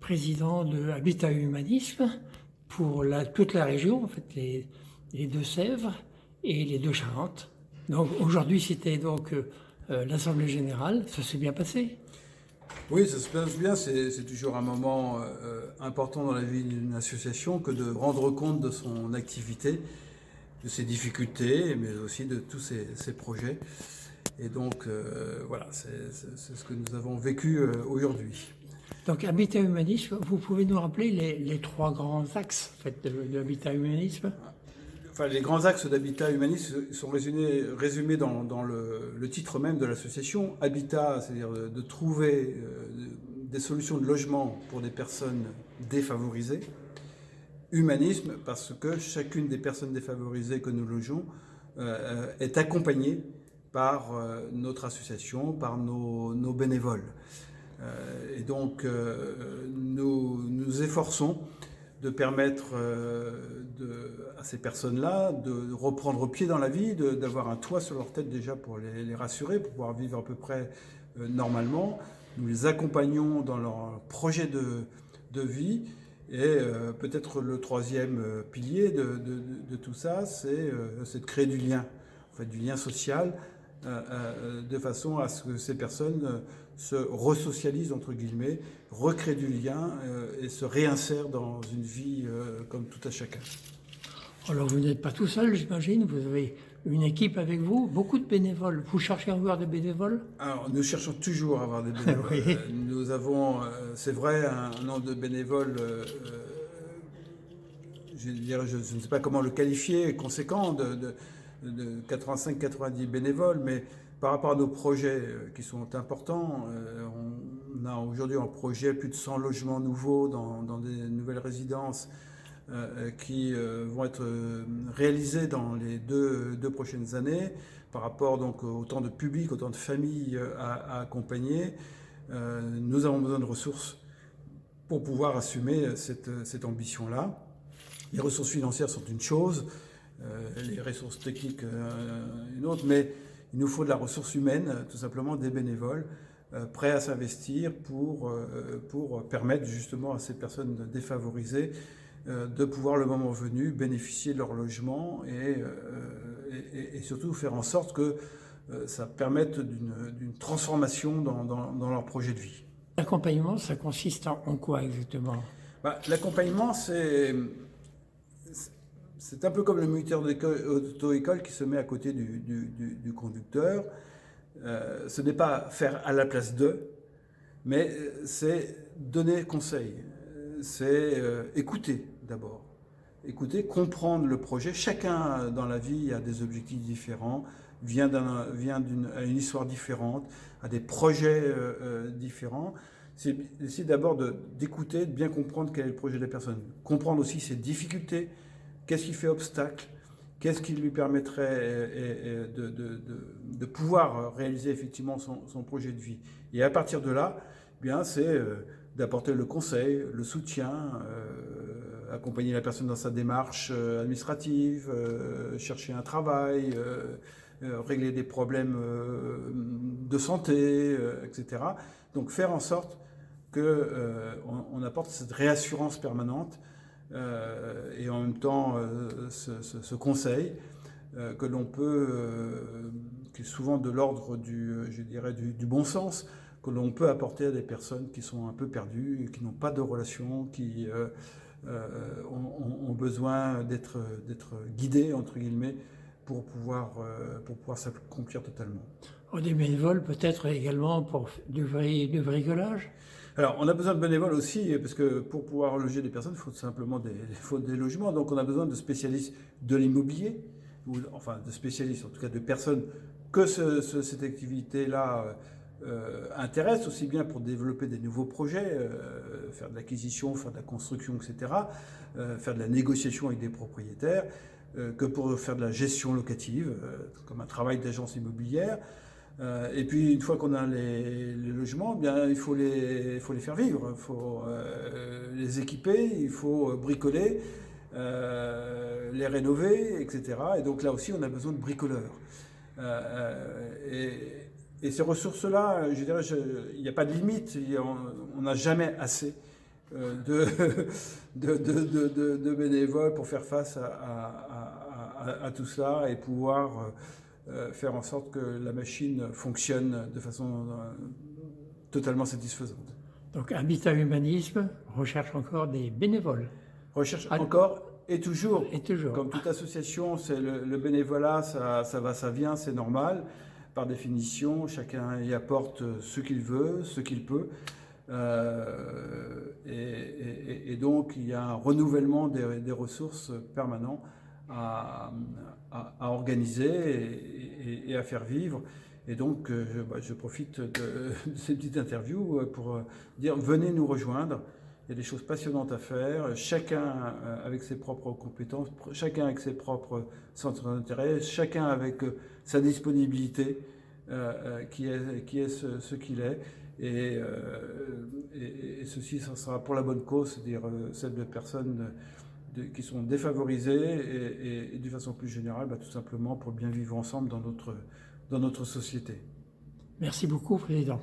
président de Habitat Humanisme pour toute la région, en fait, les Deux-Sèvres et les Deux-Charentes. Donc aujourd'hui, c'était donc l'Assemblée générale. Ça s'est bien passé. Oui, ça se passe bien. C'est toujours un moment important dans la vie d'une association que de rendre compte de son activité, de ses difficultés, mais aussi de tous ses projets. Et donc, voilà, c'est ce que nous avons vécu aujourd'hui. Donc Habitat Humanisme, vous pouvez nous rappeler les trois grands axes en fait, de Habitat Humanisme? Enfin, les grands axes d'Habitat Humanisme sont résumés dans le titre même de l'association. Habitat, c'est-à-dire de trouver des solutions de logement pour des personnes défavorisées. Humanisme, parce que chacune des personnes défavorisées que nous logeons est accompagnée par notre association, par nos bénévoles. Et donc, nous nous efforçons de permettre à ces personnes-là de reprendre pied dans la vie, d'avoir un toit sur leur tête déjà pour les rassurer, pour pouvoir vivre à peu près normalement. Nous les accompagnons dans leur projet de vie. Et peut-être le troisième pilier de tout ça, c'est de créer du lien, en fait, du lien social, de façon à ce que ces personnes se resocialisent, entre guillemets, recréent du lien et se réinsèrent dans une vie comme tout à chacun. Alors vous n'êtes pas tout seul, j'imagine. Vous avez une équipe avec vous, beaucoup de bénévoles. Vous cherchez à avoir des bénévoles? Alors, nous cherchons toujours à avoir des bénévoles. Oui. Nous avons, c'est vrai, un nombre de bénévoles, je ne sais pas comment le qualifier, conséquent, de 85-90 bénévoles, mais par rapport à nos projets qui sont importants, on a aujourd'hui en projet plus de 100 logements nouveaux dans des nouvelles résidences qui vont être réalisés dans les deux prochaines années, par rapport donc autant de publics, autant de familles à accompagner. Nous avons besoin de ressources pour pouvoir assumer cette ambition-là. Les ressources financières sont une chose, les ressources techniques une autre, mais il nous faut de la ressource humaine, tout simplement des bénévoles prêts à s'investir pour permettre justement à ces personnes défavorisées de pouvoir, le moment venu, bénéficier de leur logement et surtout faire en sorte que ça permette d'une transformation dans leur projet de vie. L'accompagnement, ça consiste en quoi exactement? L'accompagnement, c'est un peu comme le moniteur d'auto-école qui se met à côté du conducteur. Ce n'est pas faire à la place d'eux, mais c'est donner conseil. C'est écouter d'abord. Écouter, comprendre le projet. Chacun dans la vie a des objectifs différents, vient d'une histoire différente, a des projets différents. C'est essayer d'abord d'écouter, de bien comprendre quel est le projet de la personne. Comprendre aussi ses difficultés, qu'est-ce qui fait obstacle, qu'est-ce qui lui permettrait de pouvoir réaliser effectivement son projet de vie. Et à partir de là, bien, c'est d'apporter le conseil, le soutien, accompagner la personne dans sa démarche administrative, chercher un travail, régler des problèmes de santé, etc. Donc faire en sorte qu'on apporte cette réassurance permanente et en même temps ce conseil que l'on peut, qui est souvent de l'ordre du bon sens, que l'on peut apporter à des personnes qui sont un peu perdues, qui n'ont pas de relation, qui ont besoin d'être guidées, entre guillemets, pour pouvoir s'accomplir totalement. Des bénévoles peut-être également pour du bricolage? Alors, on a besoin de bénévoles aussi, parce que pour pouvoir loger des personnes, il faut simplement des logements. Donc, on a besoin de spécialistes de l'immobilier, enfin de spécialistes, en tout cas de personnes que cette activité-là intéresse, aussi bien pour développer des nouveaux projets, faire de l'acquisition, faire de la construction, etc., faire de la négociation avec des propriétaires, que pour faire de la gestion locative, comme un travail d'agence immobilière. Et puis une fois qu'on a les logements, bien, il faut les faire vivre, il faut les équiper, il faut bricoler, les rénover, etc. Et donc là aussi, on a besoin de bricoleurs. Et ces ressources-là, je dirais, il n'y a pas de limite, on n'a jamais assez de bénévoles pour faire face à tout ça et pouvoir faire en sorte que la machine fonctionne de façon totalement satisfaisante. Donc Habitat Humanisme recherche encore des bénévoles. Recherche encore et toujours. Et toujours. Comme toute association, c'est le bénévolat, ça va, ça vient, c'est normal. Par définition, chacun y apporte ce qu'il veut, ce qu'il peut. Et donc, il y a un renouvellement des ressources permanents à organiser et à faire vivre. Et donc, je profite de ces petites interviews pour dire, venez nous rejoindre. Il y a des choses passionnantes à faire, chacun avec ses propres compétences, chacun avec ses propres centres d'intérêt, chacun avec sa disponibilité, qui est ce qu'il est. Et ceci, ça sera pour la bonne cause, c'est-à-dire celle de personnes qui sont défavorisées et d'une façon plus générale, tout simplement pour bien vivre ensemble dans notre société. Merci beaucoup, Président.